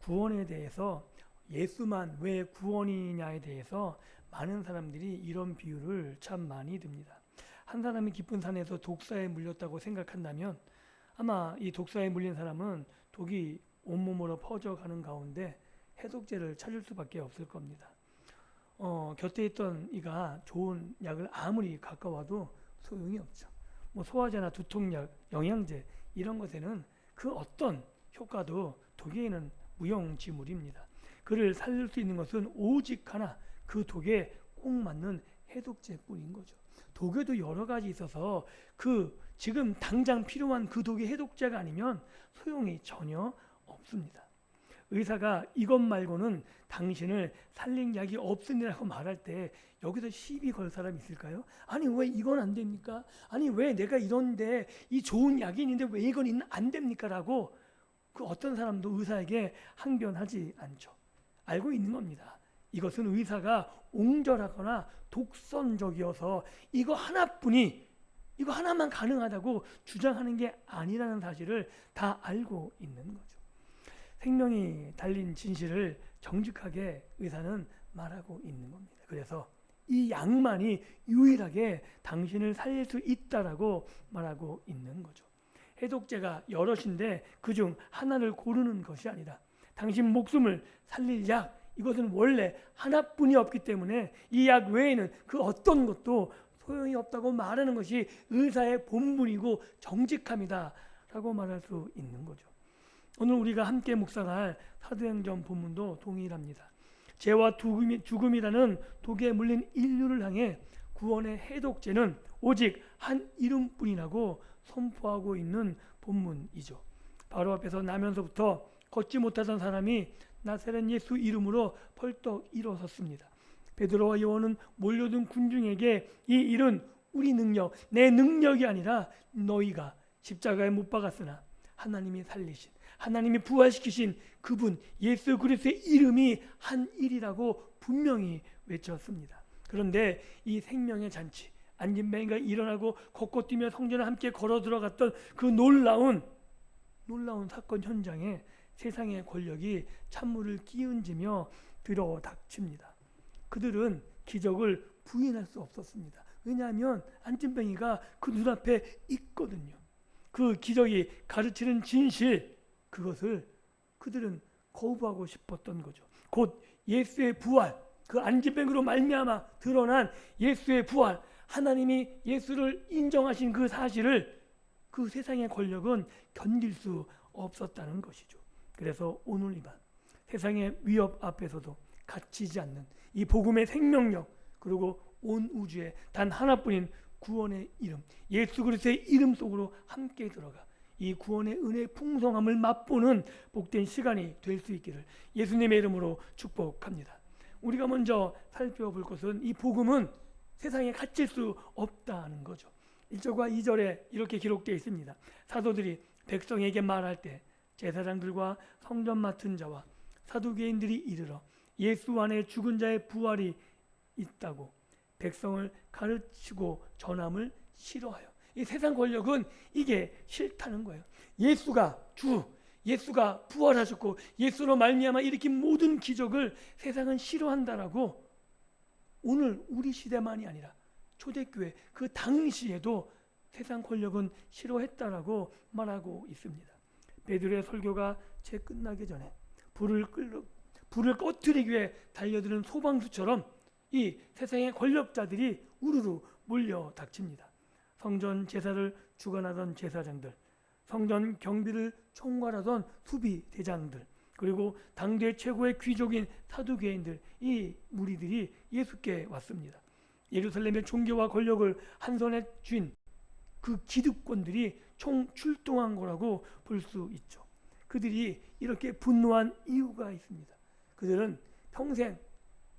구원에 대해서 예수만 왜 구원이냐에 대해서 많은 사람들이 이런 비유를 참 많이 듭니다. 한 사람이 깊은 산에서 독사에 물렸다고 생각한다면 아마 이 독사에 물린 사람은 독이 온몸으로 퍼져가는 가운데 해독제를 찾을 수밖에 없을 겁니다. 곁에 있던 이가 좋은 약을 아무리 가까워도 소용이 없죠. 뭐 소화제나 두통약, 영양제 이런 것에는 그 어떤 효과도 독에는 무용지물입니다. 그를 살릴 수 있는 것은 오직 하나, 그 독에 꼭 맞는 해독제뿐인 거죠. 독에도 여러 가지 있어서 그 지금 당장 필요한 그 독의 해독제가 아니면 소용이 전혀 없습니다. 의사가 이것 말고는 당신을 살릴 약이 없으니라고 말할 때 여기서 시비 걸 사람 있을까요? 아니 왜 이건 안 됩니까? 아니 왜 내가 이런데 이 좋은 약이 있는데 왜 이건 안 됩니까? 라고 그 어떤 사람도 의사에게 항변하지 않죠. 알고 있는 겁니다. 이것은 의사가 옹졸하거나 독선적이어서 이거 하나뿐이 이거 하나만 가능하다고 주장하는 게 아니라는 사실을 다 알고 있는 거죠. 생명이 달린 진실을 정직하게 의사는 말하고 있는 겁니다. 그래서 이 약만이 유일하게 당신을 살릴 수 있다라고 말하고 있는 거죠. 해독제가 여럿인데 그중 하나를 고르는 것이 아니라 당신 목숨을 살릴 약, 이것은 원래 하나뿐이 없기 때문에 이 약 외에는 그 어떤 것도 소용이 없다고 말하는 것이 의사의 본분이고 정직함이다 라고 말할 수 있는 거죠. 오늘 우리가 함께 묵상할 사도행전 본문도 동일합니다. 죄와 죽음이라는 독에 물린 인류를 향해 구원의 해독제는 오직 한 이름뿐이라고 선포하고 있는 본문이죠. 바로 앞에서 나면서부터 걷지 못하던 사람이 나사렛 예수 이름으로 펄떡 일어섰습니다. 베드로와 요한은 몰려든 군중에게 이 일은 우리 능력, 내 능력이 아니라 너희가 십자가에 못 박았으나 하나님이 살리신, 하나님이 부활시키신 그분 예수 그리스도의 이름이 한 일이라고 분명히 외쳤습니다. 그런데 이 생명의 잔치, 안진뱅이가 일어나고 걷고 뛰며 성전에 함께 걸어 들어갔던 그 놀라운 사건 현장에 세상의 권력이 찬물을 끼얹으며 들어닥칩니다. 그들은 기적을 부인할 수 없었습니다. 왜냐하면 안진뱅이가 그 눈앞에 있거든요. 그 기적이 가르치는 진실, 그것을 그들은 거부하고 싶었던 거죠. 곧 예수의 부활, 그 안진뱅이로 말미암아 드러난 예수의 부활, 하나님이 예수를 인정하신 그 사실을 그 세상의 권력은 견딜 수 없었다는 것이죠. 그래서 오늘 이 밤 세상의 위협 앞에서도 갇히지 않는 이 복음의 생명력, 그리고 온 우주에 단 하나뿐인 구원의 이름, 예수 그리스도의 이름 속으로 함께 들어가 이 구원의 은혜의 풍성함을 맛보는 복된 시간이 될 수 있기를 예수님의 이름으로 축복합니다. 우리가 먼저 살펴볼 것은 이 복음은 세상에 갇힐 수 없다는 거죠. 1절과 2절에 이렇게 기록되어 있습니다. 사도들이 백성에게 말할 때 제사장들과 성전 맡은 자와 사두개인들이 이르러 예수 안에 죽은 자의 부활이 있다고 백성을 가르치고 전함을 싫어하여. 이 세상 권력은 이게 싫다는 거예요. 예수가 부활하셨고 예수로 말미암아 일으킨 모든 기적을 세상은 싫어한다라고 오늘 우리 시대만이 아니라 초대교회 그 당시에도 세상 권력은 싫어했다라고 말하고 있습니다. 베드로의 설교가 채 끝나기 전에 불을 꺼뜨리기 위해 달려드는 소방수처럼 이 세상의 권력자들이 우르르 몰려닥칩니다. 성전 제사를 주관하던 제사장들, 성전 경비를 총괄하던 수비 대장들, 그리고 당대 최고의 귀족인 사두개인들, 이 무리들이 예수께 왔습니다. 예루살렘의 종교와 권력을 한 손에 쥔 그 기득권들이 총 출동한 거라고 볼 수 있죠. 그들이 이렇게 분노한 이유가 있습니다. 그들은 평생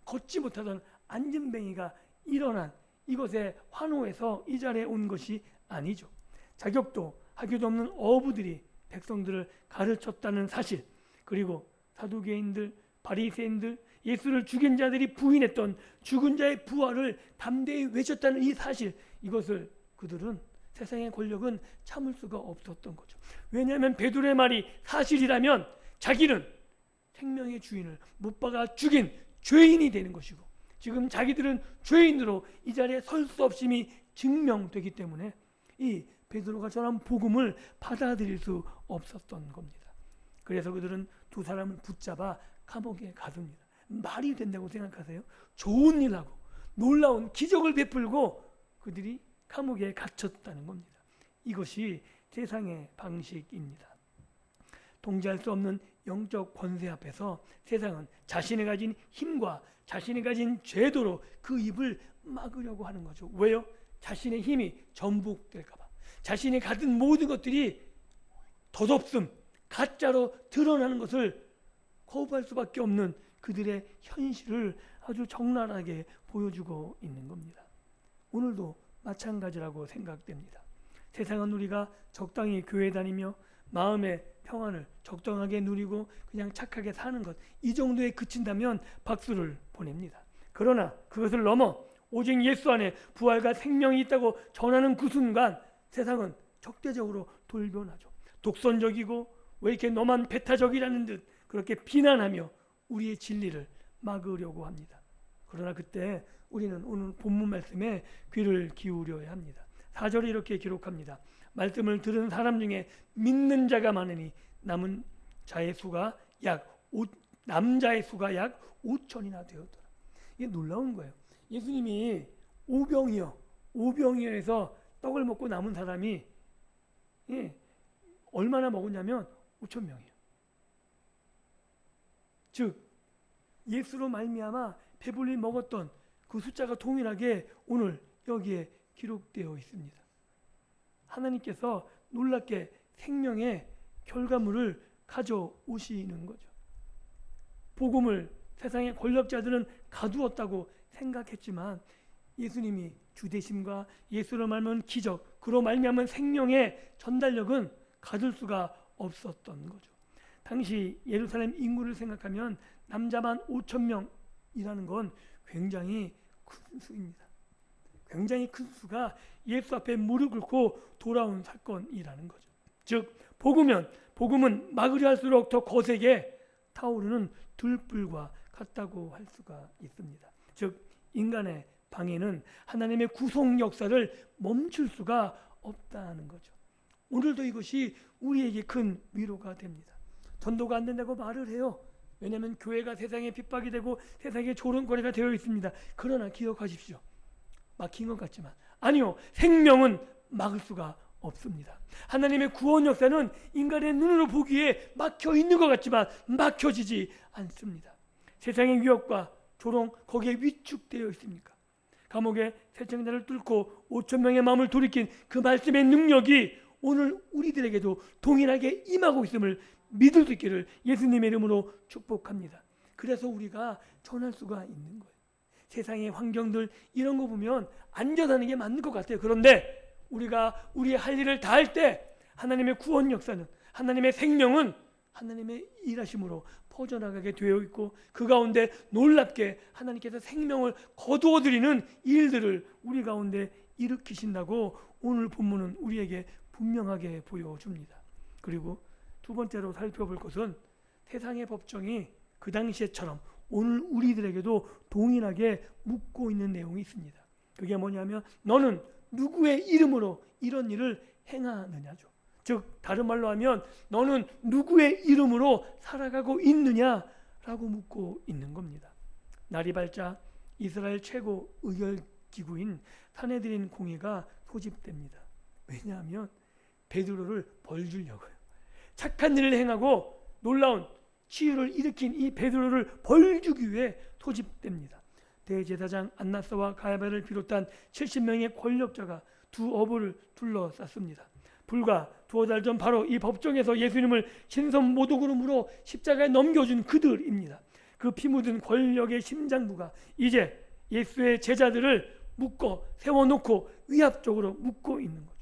걷지 못하던 안진뱅이가 일어난 이것에 환호해서 이 자리에 온 것이 아니죠. 자격도 하기도 없는 어부들이 백성들을 가르쳤다는 사실, 그리고 사두개인들, 바리새인들, 예수를 죽인 자들이 부인했던 죽은 자의 부활을 담대히 외쳤다는 이 사실, 이것을 그들은 세상의 권력은 참을 수가 없었던 거죠. 왜냐하면 베드로의 말이 사실이라면 자기는 생명의 주인을 못 박아 죽인 죄인이 되는 것이고, 지금 자기들은 죄인으로 이 자리에 설 수 없음이 증명되기 때문에 이 베드로가 전한 복음을 받아들일 수 없었던 겁니다. 그래서 그들은 두 사람을 붙잡아 감옥에 가둡니다. 말이 된다고 생각하세요? 좋은 일하고 놀라운 기적을 베풀고 그들이 감옥에 갇혔다는 겁니다. 이것이 세상의 방식입니다. 통제할 수 없는 영적 권세 앞에서 세상은 자신이 가진 힘과 자신이 가진 제도로 그 입을 막으려고 하는 거죠. 왜요? 자신의 힘이 전복될까 봐. 자신이 가진 모든 것들이 덧없음, 가짜로 드러나는 것을 거부할 수밖에 없는 그들의 현실을 아주 적나라하게 보여주고 있는 겁니다. 오늘도 마찬가지라고 생각됩니다. 세상은 우리가 적당히 교회 다니며 마음의 평안을 적당하게 누리고 그냥 착하게 사는 것, 이 정도에 그친다면 박수를 보냅니다. 그러나 그것을 넘어 오직 예수 안에 부활과 생명이 있다고 전하는 그 순간 세상은 적대적으로 돌변하죠. 독선적이고 왜 이렇게 너만 배타적이라는 듯 그렇게 비난하며 우리의 진리를 막으려고 합니다. 그러나 그때 우리는 오늘 본문 말씀에 귀를 기울여야 합니다. 4절에 이렇게 기록합니다. 말씀을 들은 사람 중에 믿는 자가 많으니 남자의 수가 약 5천이나 되었더라. 이게 놀라운 거예요. 예수님이 오병이어에서 떡을 먹고 남은 사람이 얼마나 먹었냐면 5천 명이에요. 즉 예수로 말미암아 배불리 먹었던 그 숫자가 동일하게 오늘 여기에 기록되어 있습니다. 하나님께서 놀랍게 생명의 결과물을 가져오시는 거죠. 복음을 세상의 권력자들은 가두었다고 생각했지만 예수님이 주되심과 예수로 말미암은 기적, 그로 말미암은 생명의 전달력은 가둘 수가 없었던 거죠. 당시 예루살렘 인구를 생각하면 남자만 5천 명이라는 건 굉장히 큰 수입니다. 굉장히 큰 수가 예수 앞에 무릎 꿇고 돌아온 사건이라는 거죠. 즉 복음은 막으려 할수록 더 거세게 타오르는 들불과 같다고 할 수가 있습니다. 즉 인간의 방해는 하나님의 구속 역사를 멈출 수가 없다는 거죠. 오늘도 이것이 우리에게 큰 위로가 됩니다. 전도가 안 된다고 말을 해요. 왜냐하면 교회가 세상에 핍박이 되고 세상에 조롱거리가 되어 있습니다. 그러나 기억하십시오. 막힌 것 같지만 아니요, 생명은 막을 수가 없습니다. 하나님의 구원 역사는 인간의 눈으로 보기에 막혀 있는 것 같지만 막혀지지 않습니다. 세상의 위협과 조롱 거기에 위축되어 있습니까? 감옥의 새청자를 뚫고 5천 명의 마음을 돌이킨 그 말씀의 능력이 오늘 우리들에게도 동일하게 임하고 있음을 믿을 수 있기를 예수님의 이름으로 축복합니다. 그래서 우리가 전할 수가 있는 거예요. 세상의 환경들 이런 거 보면 안전하는 게 맞는 것 같아요. 그런데 우리가 우리의 할 일을 다할 때 하나님의 구원 역사는, 하나님의 생명은 하나님의 일하심으로 퍼져나가게 되어 있고 그 가운데 놀랍게 하나님께서 생명을 거두어드리는 일들을 우리 가운데 일으키신다고 오늘 본문은 우리에게 분명하게 보여줍니다. 그리고 두 번째로 살펴볼 것은 세상의 법정이 그 당시에처럼 오늘 우리들에게도 동일하게 묻고 있는 내용이 있습니다. 그게 뭐냐면 너는 누구의 이름으로 이런 일을 행하느냐죠. 즉 다른 말로 하면 너는 누구의 이름으로 살아가고 있느냐라고 묻고 있는 겁니다. 날이 밝자 이스라엘 최고 의결기구인 산헤드린 공회가 소집됩니다. 왜냐하면 베드로를 벌 주려고요. 착한 일을 행하고 놀라운 치유를 일으킨 이 베드로를 벌 주기 위해 소집됩니다. 대제사장 안나스와 가야바를 비롯한 70명의 권력자가 두 어부를 둘러쌌습니다. 불과 두어 달 전 바로 이 법정에서 예수님을 신선모독으로 물어 십자가에 넘겨준 그들입니다. 그 피 묻은 권력의 심장부가 이제 예수의 제자들을 묶어 세워놓고 위압적으로 묶고 있는 거죠.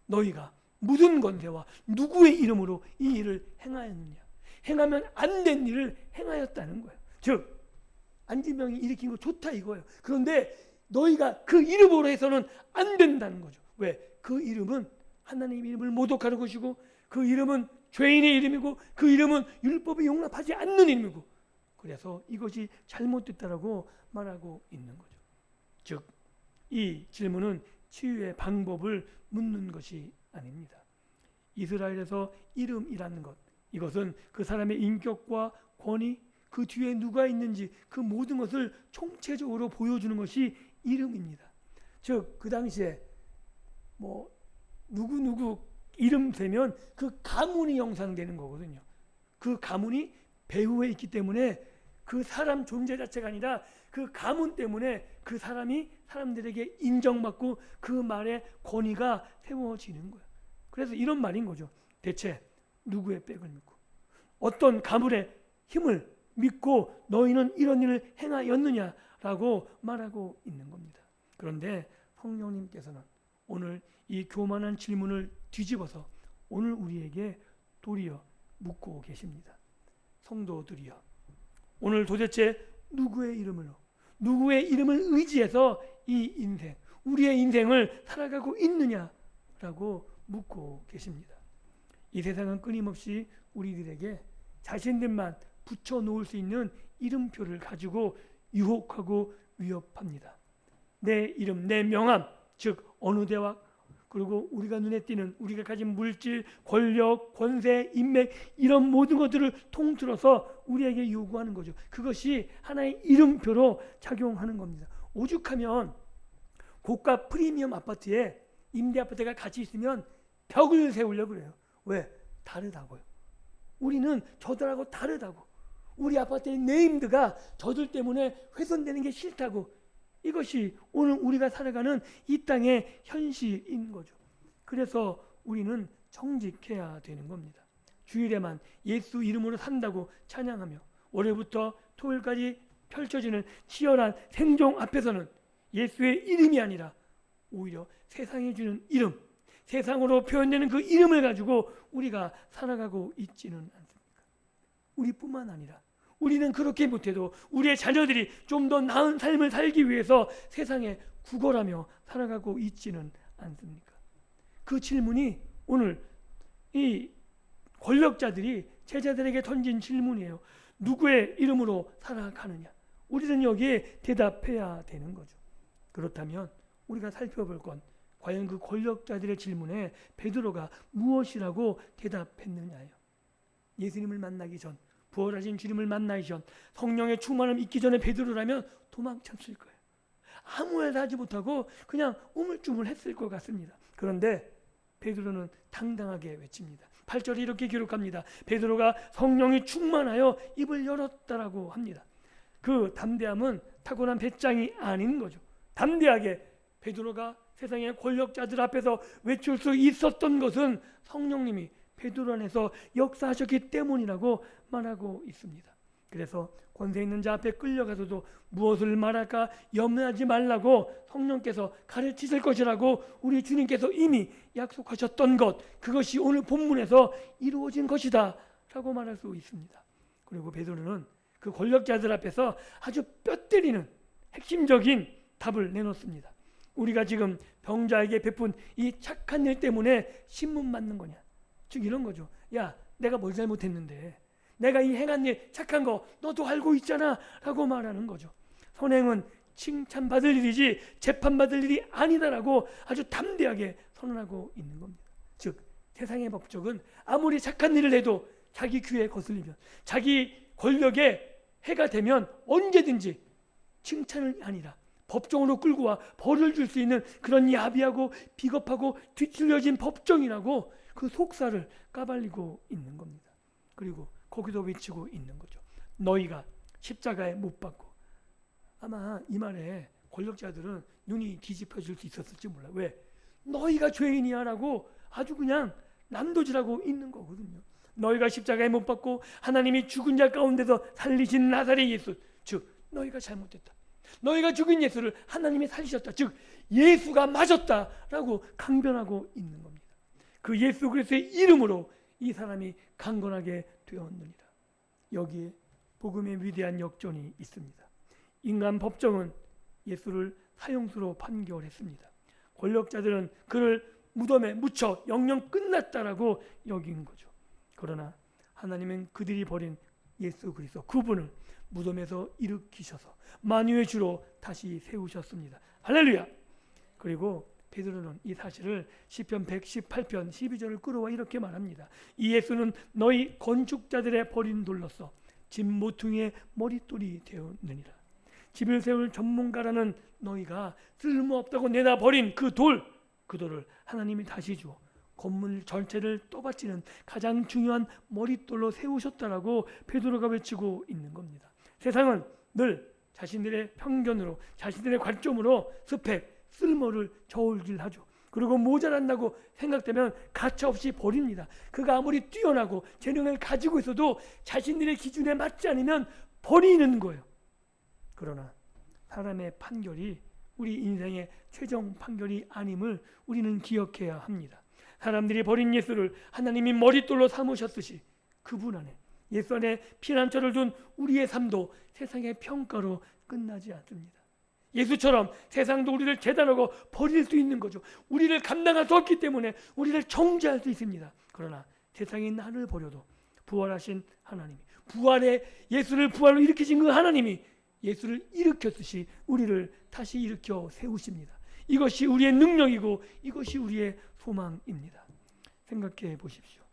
너희가 무슨 권세와 누구의 이름으로 이 일을 행하였느냐? 행하면 안 된 일을 행하였다는 거예요. 즉 안진병이 일으킨 거 좋다 이거예요. 그런데 너희가 그 이름으로 해서는 안 된다는 거죠. 왜? 그 이름은 하나님의 이름을 모독하는 것이고 그 이름은 죄인의 이름이고 그 이름은 율법이 용납하지 않는 이름이고, 그래서 이것이 잘못됐다라고 말하고 있는 거죠. 즉, 이 질문은 치유의 방법을 묻는 것이 아닙니다. 이스라엘에서 이름이라는 것, 이것은 그 사람의 인격과 권위, 그 뒤에 누가 있는지 그 모든 것을 총체적으로 보여주는 것이 이름입니다. 즉, 그 당시에 누구 이름 되면 그 가문이 형상되는 거거든요. 그 가문이 배후에 있기 때문에 그 사람 존재 자체가 아니라 그 가문 때문에 그 사람이 사람들에게 인정받고 그 말에 권위가 세워지는 거예요. 그래서 이런 말인 거죠. 대체 누구의 백을 믿고 어떤 가문의 힘을 믿고 너희는 이런 일을 행하였느냐라고 말하고 있는 겁니다. 그런데 성령님께서는 오늘 이 교만한 질문을 뒤집어서 오늘 우리에게 도리어 묻고 계십니다. 성도들이여, 오늘 도대체 누구의 이름으로, 누구의 이름을 의지해서 이 인생, 우리의 인생을 살아가고 있느냐라고 묻고 계십니다. 이 세상은 끊임없이 우리들에게 자신들만 붙여놓을 수 있는 이름표를 가지고 유혹하고 위협합니다. 내 이름, 내 명함, 즉 어느 대학, 그리고 우리가 눈에 띄는 우리가 가진 물질, 권력, 권세, 인맥, 이런 모든 것들을 통틀어서 우리에게 요구하는 거죠. 그것이 하나의 이름표로 작용하는 겁니다. 오죽하면 고가 프리미엄 아파트에 임대 아파트가 같이 있으면 벽을 세우려고 그래요. 왜? 다르다고요. 우리는 저들하고 다르다고. 우리 아파트의 네임드가 저들 때문에 훼손되는 게 싫다고. 이것이 오늘 우리가 살아가는 이 땅의 현실인 거죠. 그래서 우리는 정직해야 되는 겁니다. 주일에만 예수 이름으로 산다고 찬양하며 월요일부터 토요일까지 펼쳐지는 치열한 생존 앞에서는 예수의 이름이 아니라 오히려 세상이 주는 이름, 세상으로 표현되는 그 이름을 가지고 우리가 살아가고 있지는 않습니까? 우리뿐만 아니라 우리는 그렇게 못해도 우리의 자녀들이 좀 더 나은 삶을 살기 위해서 세상에 구걸하며 살아가고 있지는 않습니까? 그 질문이 오늘 이 권력자들이 제자들에게 던진 질문이에요. 누구의 이름으로 살아가느냐? 우리는 여기에 대답해야 되는 거죠. 그렇다면 우리가 살펴볼 건 과연 그 권력자들의 질문에 베드로가 무엇이라고 대답했느냐예요. 예수님을 만나기 전, 부활하신 주님을 만나기 전, 성령의 충만함 있기 전에 베드로라면 도망쳤을 거예요. 아무 말도 하지 못하고 그냥 우물쭈물했을 것 같습니다. 그런데 베드로는 당당하게 외칩니다. 8절에 이렇게 기록합니다. 베드로가 성령이 충만하여 입을 열었다라고 합니다. 그 담대함은 타고난 배짱이 아닌 거죠. 담대하게 베드로가 세상의 권력자들 앞에서 외칠 수 있었던 것은 성령님이 베드로 안에서 역사하셨기 때문이라고 말하고 있습니다. 그래서 권세 있는 자 앞에 끌려가서도 무엇을 말할까 염려하지 말라고 성령께서 가르치실 것이라고 우리 주님께서 이미 약속하셨던 것, 그것이 오늘 본문에서 이루어진 것이다 라고 말할 수 있습니다. 그리고 베드로는 그 권력자들 앞에서 아주 뼈 때리는 핵심적인 답을 내놓습니다. 우리가 지금 병자에게 베푼 이 착한 일 때문에 신문 맞는 거냐? 즉 이런 거죠. 야, 내가 뭘 잘못했는데, 내가 이 행한 일 착한 거 너도 알고 있잖아 라고 말하는 거죠. 선행은 칭찬받을 일이지 재판받을 일이 아니다라고 아주 담대하게 선언하고 있는 겁니다. 즉 세상의 법적은 아무리 착한 일을 해도 자기 귀에 거슬리면, 자기 권력에 해가 되면 언제든지 칭찬은 아니라 법정으로 끌고 와 벌을 줄 수 있는 그런 야비하고 비겁하고 뒤틀려진 법정이라고 그 속살을 까발리고 있는 겁니다. 그리고 거기도 외치고 있는 거죠. 너희가 십자가에 못 박고. 아마 이 말에 권력자들은 눈이 뒤집혀질 수 있었을지 몰라. 왜? 너희가 죄인이야 라고 아주 그냥 난도질하고 있는 거거든요. 너희가 십자가에 못 박고 하나님이 죽은 자 가운데서 살리신 나사렛 예수, 즉 너희가 잘못됐다. 너희가 죽인 예수를 하나님이 살리셨다. 즉 예수가 맞았다라고 강변하고 있는 겁니다. 그 예수 그리스도의 이름으로 이 사람이 강건하게 되었느니라. 여기에 복음의 위대한 역전이 있습니다. 인간 법정은 예수를 사형수로 판결했습니다. 권력자들은 그를 무덤에 묻혀 영영 끝났다라고 여긴 거죠. 그러나 하나님은 그들이 버린 예수 그리스도 그분을 무덤에서 일으키셔서 만유의 주로 다시 세우셨습니다. 할렐루야. 그리고 베드로는 이 사실을 시편 118편 12절을 끌어와 이렇게 말합니다. 이 예수는 너희 건축자들의 버린 돌로서 집 모퉁이의 머릿돌이 되었느니라. 집을 세울 전문가라는 너희가 쓸모없다고 내다 버린 그 돌을 하나님이 다시 주어 건물 전체를 떠받치는 가장 중요한 머릿돌로 세우셨다라고 베드로가 외치고 있는 겁니다. 세상은 늘 자신들의 편견으로 자신들의 관점으로 스펙, 쓸모를 저울질하죠. 그리고 모자란다고 생각되면 가차없이 버립니다. 그가 아무리 뛰어나고 재능을 가지고 있어도 자신들의 기준에 맞지 않으면 버리는 거예요. 그러나 사람의 판결이 우리 인생의 최종 판결이 아님을 우리는 기억해야 합니다. 사람들이 버린 예수를 하나님이 머릿돌로 삼으셨듯이 그분 안에 예수 안에 피난처를 둔 우리의 삶도 세상의 평가로 끝나지 않습니다. 예수처럼 세상도 우리를 재단하고 버릴 수 있는 거죠. 우리를 감당할 수 없기 때문에 우리를 정죄할 수 있습니다. 그러나 세상이 나를 버려도 부활하신 하나님이 부활의 예수를 부활로 일으키신 그 하나님이 예수를 일으켰듯이 우리를 다시 일으켜 세우십니다. 이것이 우리의 능력이고 이것이 우리의 소망입니다. 생각해 보십시오.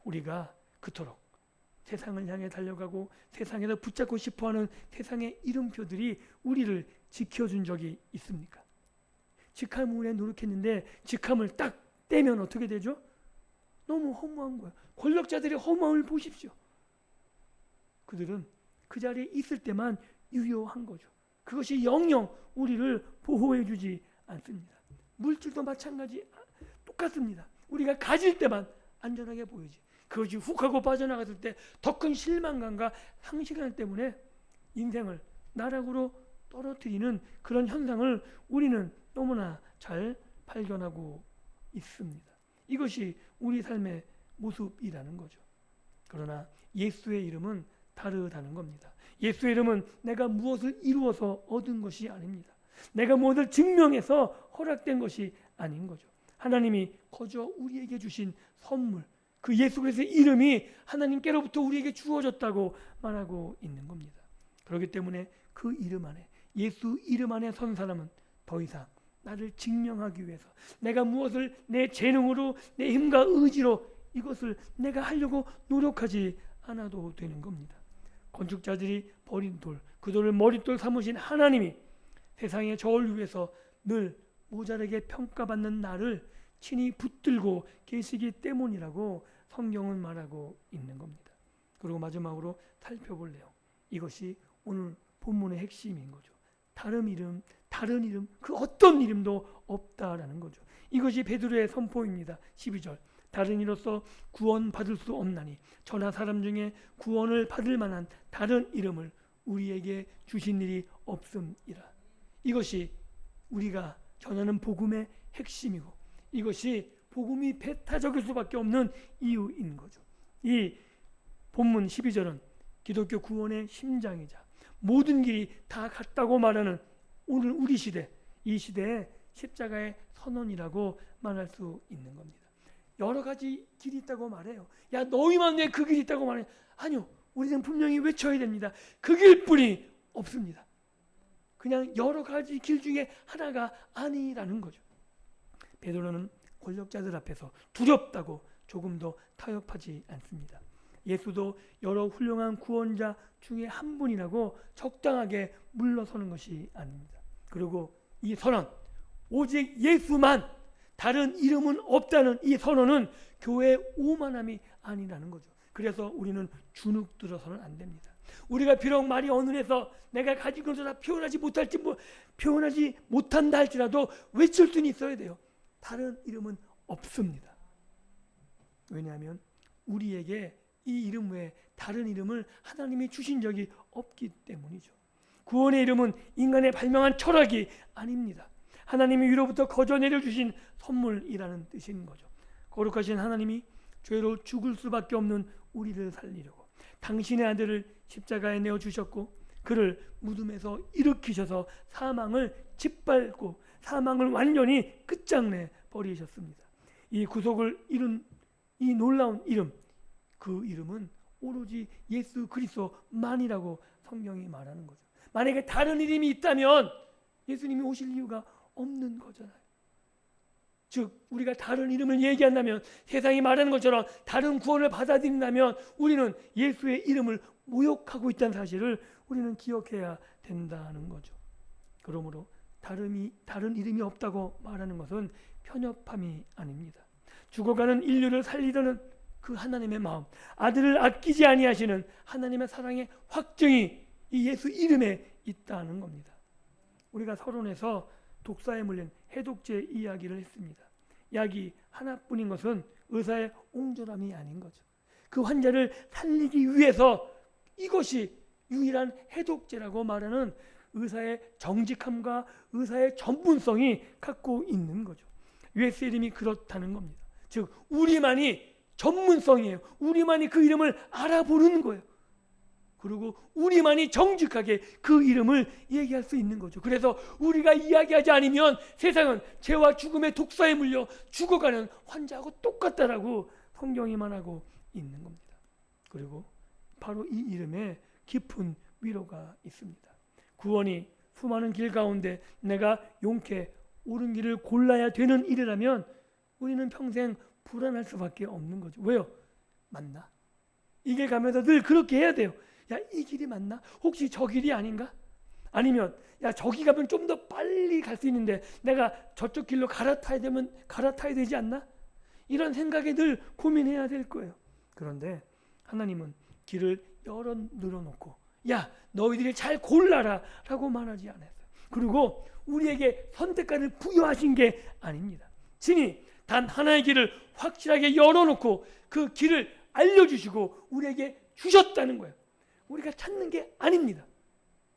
우리가 그토록 세상을 향해 달려가고 세상에서 붙잡고 싶어하는 세상의 이름표들이 우리를 지켜준 적이 있습니까? 직함을 노력했는데 직함을 딱 떼면 어떻게 되죠? 너무 허무한 거예요. 권력자들의 허무함을 보십시오. 그들은 그 자리에 있을 때만 유효한 거죠. 그것이 영영 우리를 보호해 주지 않습니다. 물질도 마찬가지 똑같습니다. 우리가 가질 때만 안전하게 보이지. 그것이 훅 하고 빠져나갔을 때 더 큰 실망감과 상실감 때문에 인생을 나락으로 떨어뜨리는 그런 현상을 우리는 너무나 잘 발견하고 있습니다. 이것이 우리 삶의 모습이라는 거죠. 그러나 예수의 이름은 다르다는 겁니다. 예수의 이름은 내가 무엇을 이루어서 얻은 것이 아닙니다. 내가 무엇을 증명해서 허락된 것이 아닌 거죠. 하나님이 거저 우리에게 주신 선물, 그 예수 그리스도의 이름이 하나님께로부터 우리에게 주어졌다고 말하고 있는 겁니다. 그렇기 때문에 그 이름 안에, 예수 이름 안에 선 사람은 더 이상 나를 증명하기 위해서 내가 무엇을 내 재능으로 내 힘과 의지로 이것을 내가 하려고 노력하지 않아도 되는 겁니다. 건축자들이 버린 돌, 그 돌을 머릿돌 삼으신 하나님이 세상의 저를 위해서 늘 모자르게 평가받는 나를 친히 붙들고 계시기 때문이라고 성경은 말하고 있는 겁니다. 그리고 마지막으로 살펴볼래요. 이것이 오늘 본문의 핵심인 거죠. 다른 이름, 그 어떤 이름도 없다라는 거죠. 이것이 베드로의 선포입니다. 12절. 다른 이로서 구원받을 수 없나니 저나 사람 중에 구원을 받을 만한 다른 이름을 우리에게 주신 일이 없음이라. 이것이 우리가 전하는 복음의 핵심이고 이것이 복음이 배타적일 수밖에 없는 이유인 거죠. 이 본문 12절은 기독교 구원의 심장이자 모든 길이 다 같다고 말하는 오늘 우리 시대, 이 시대의 십자가의 선언이라고 말할 수 있는 겁니다. 여러 가지 길이 있다고 말해요. 야, 너희만 왜 그 길이 있다고 말해? 아니요, 우리는 분명히 외쳐야 됩니다. 그 길뿐이 없습니다. 그냥 여러 가지 길 중에 하나가 아니라는 거죠. 베드로는 권력자들 앞에서 두렵다고 조금도 타협하지 않습니다. 예수도 여러 훌륭한 구원자 중에 한 분이라고 적당하게 물러서는 것이 아닙니다. 그리고 이 선언, 오직 예수만 다른 이름은 없다는 이 선언은 교회의 오만함이 아니라는 거죠. 그래서 우리는 주눅 들어서는 안 됩니다. 우리가 비록 말이 어눌해서 내가 가진 것을 다 표현하지 못한다 할지라도 외칠 수는 있어야 돼요. 다른 이름은 없습니다. 왜냐하면 우리에게 이 이름 외에 다른 이름을 하나님이 주신 적이 없기 때문이죠. 구원의 이름은 인간의 발명한 철학이 아닙니다. 하나님이 위로부터 거저 내려주신 선물이라는 뜻인 거죠. 거룩하신 하나님이 죄로 죽을 수밖에 없는 우리를 살리려고 당신의 아들을 십자가에 내어주셨고 그를 무덤에서 일으키셔서 사망을 짓밟고 사망을 완전히 끝장내 버리셨습니다. 이 구속을 이룬 이 놀라운 이름, 그 이름은 오로지 예수 그리스도만이라고 성경이 말하는 거죠. 만약에 다른 이름이 있다면 예수님이 오실 이유가 없는 거잖아요. 즉 우리가 다른 이름을 얘기한다면, 세상이 말하는 것처럼 다른 구원을 받아들인다면 우리는 예수의 이름을 모욕하고 있다는 사실을 우리는 기억해야 된다는 거죠. 그러므로 다른 이름이 없다고 말하는 것은 편협함이 아닙니다. 죽어가는 인류를 살리려는 그 하나님의 마음, 아들을 아끼지 아니하시는 하나님의 사랑의 확증이 이 예수 이름에 있다는 겁니다. 우리가 서론에서 독사에 물린 해독제 이야기를 했습니다. 약이 하나뿐인 것은 의사의 옹졸함이 아닌 거죠. 그 환자를 살리기 위해서 이것이 유일한 해독제라고 말하는 의사의 정직함과 의사의 전문성이 갖고 있는 거죠. 예수 이름이 그렇다는 겁니다. 즉 우리만이 전문성이에요. 우리만이 그 이름을 알아보는 거예요. 그리고 우리만이 정직하게 그 이름을 얘기할 수 있는 거죠. 그래서 우리가 이야기하지 않으면 세상은 죄와 죽음의 독사에 물려 죽어가는 환자하고 똑같다라고 성경이 말하고 있는 겁니다. 그리고 바로 이 이름에 깊은 위로가 있습니다. 구원이 수많은 길 가운데 내가 용케 옳은 길을 골라야 되는 일이라면 우리는 평생 불안할 수밖에 없는 거죠. 왜요? 맞나? 이 길 가면서 늘 그렇게 해야 돼요. 야, 이 길이 맞나? 혹시 저 길이 아닌가? 아니면 야, 저기 가면 좀 더 빨리 갈 수 있는데 내가 저쪽 길로 갈아타야 되지 않나? 이런 생각에 늘 고민해야 될 거예요. 그런데 하나님은 길을 열어 늘어놓고 야, 너희들이 잘 골라라 라고 말하지 않았어요. 그리고 우리에게 선택권을 부여하신 게 아닙니다. 친히 단 하나의 길을 확실하게 열어놓고 그 길을 알려주시고 우리에게 주셨다는 거예요. 우리가 찾는 게 아닙니다.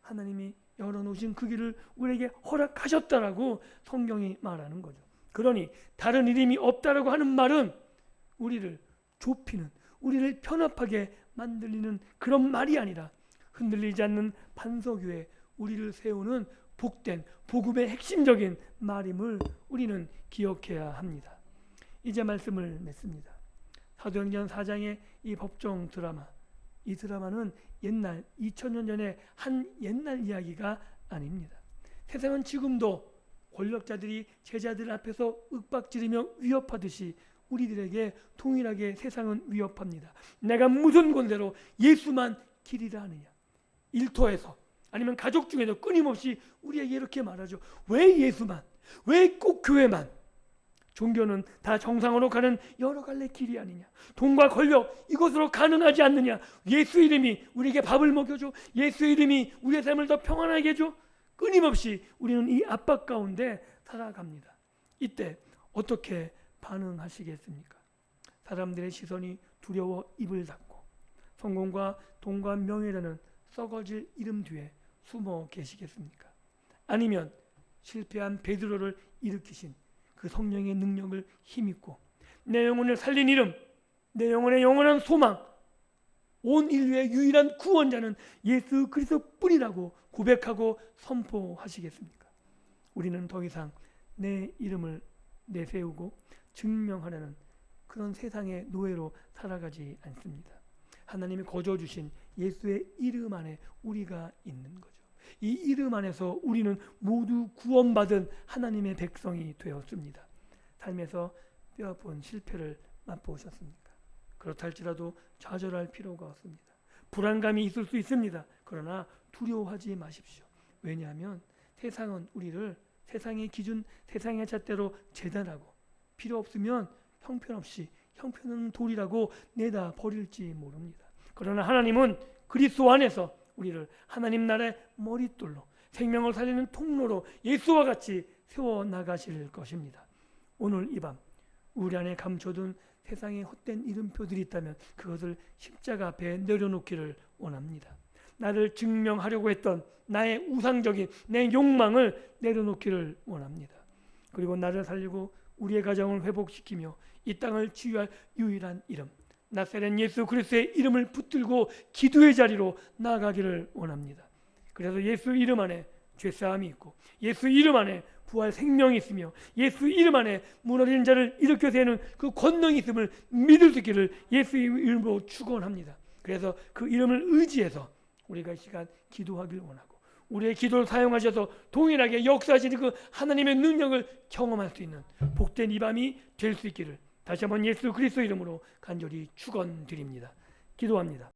하나님이 열어놓으신 그 길을 우리에게 허락하셨다라고 성경이 말하는 거죠. 그러니 다른 이름이 없다라고 하는 말은 우리를 좁히는, 우리를 편협하게 만들리는 그런 말이 아니라 흔들리지 않는 반석 위에 우리를 세우는 복된 복음의 핵심적인 말임을 우리는 기억해야 합니다. 이제 말씀을 맺습니다. 사도행전 4장의 이 법정 드라마, 이 드라마는 옛날 2000년 전에 한 옛날 이야기가 아닙니다. 세상은 지금도 권력자들이 제자들 앞에서 윽박지르며 위협하듯이 우리들에게 동일하게 세상은 위협합니다. 내가 무슨 권세로 예수만 길이라 하느냐. 일터에서 아니면 가족 중에도 끊임없이 우리에게 이렇게 말하죠. 왜 예수만? 왜 꼭 교회만? 종교는 다 정상으로 가는 여러 갈래 길이 아니냐. 돈과 권력 이것으로 가능하지 않느냐. 예수 이름이 우리에게 밥을 먹여줘. 예수 이름이 우리의 삶을 더 평안하게 해줘. 끊임없이 우리는 이 압박 가운데 살아갑니다. 이때 어떻게 반응하시겠습니까? 사람들의 시선이 두려워 입을 닫고 성공과 돈과 명예라는 썩어질 이름 뒤에 숨어 계시겠습니까? 아니면 실패한 베드로를 일으키신 그 성령의 능력을 힘입고 내 영혼을 살린 이름, 내 영혼의 영원한 소망, 온 인류의 유일한 구원자는 예수 그리스도뿐이라고 고백하고 선포하시겠습니까? 우리는 더 이상 내 이름을 내세우고 증명하려는 그런 세상의 노예로 살아가지 않습니다. 하나님이 거저 주신 예수의 이름 안에 우리가 있는 거죠. 이 이름 안에서 우리는 모두 구원받은 하나님의 백성이 되었습니다. 삶에서 뼈아픈 실패를 맛보셨습니까? 그렇다 할지라도 좌절할 필요가 없습니다. 불안감이 있을 수 있습니다. 그러나 두려워하지 마십시오. 왜냐하면 세상은 우리를 세상의 기준, 세상의 잣대로 재단하고 필요 없으면 형편없이 형편은 돌이라고 내다 버릴지 모릅니다. 그러나 하나님은 그리스도 안에서 우리를 하나님 나라의 머릿돌로 생명을 살리는 통로로 예수와 같이 세워나가실 것입니다. 오늘 이 밤 우리 안에 감춰둔 세상의 헛된 이름표들이 있다면 그것을 십자가 앞에 내려놓기를 원합니다. 나를 증명하려고 했던 나의 우상적인 내 욕망을 내려놓기를 원합니다. 그리고 나를 살리고 우리의 가정을 회복시키며 이 땅을 치유할 유일한 이름 나사렛 예수 그리스도의 이름을 붙들고 기도의 자리로 나아가기를 원합니다. 그래서 예수 이름 안에 죄사함이 있고 예수 이름 안에 부활 생명이 있으며 예수 이름 안에 무너진 자를 일으켜 세우는 그 권능이 있음을 믿을 수 있기를 예수 이름으로 축원합니다. 그래서 그 이름을 의지해서 우리가 이 시간 기도하길 원하고 우리의 기도를 사용하셔서 동일하게 역사하시는 그 하나님의 능력을 경험할 수 있는 복된 이 밤이 될 수 있기를 다시 한번 예수 그리스도 이름으로 간절히 축원드립니다. 기도합니다.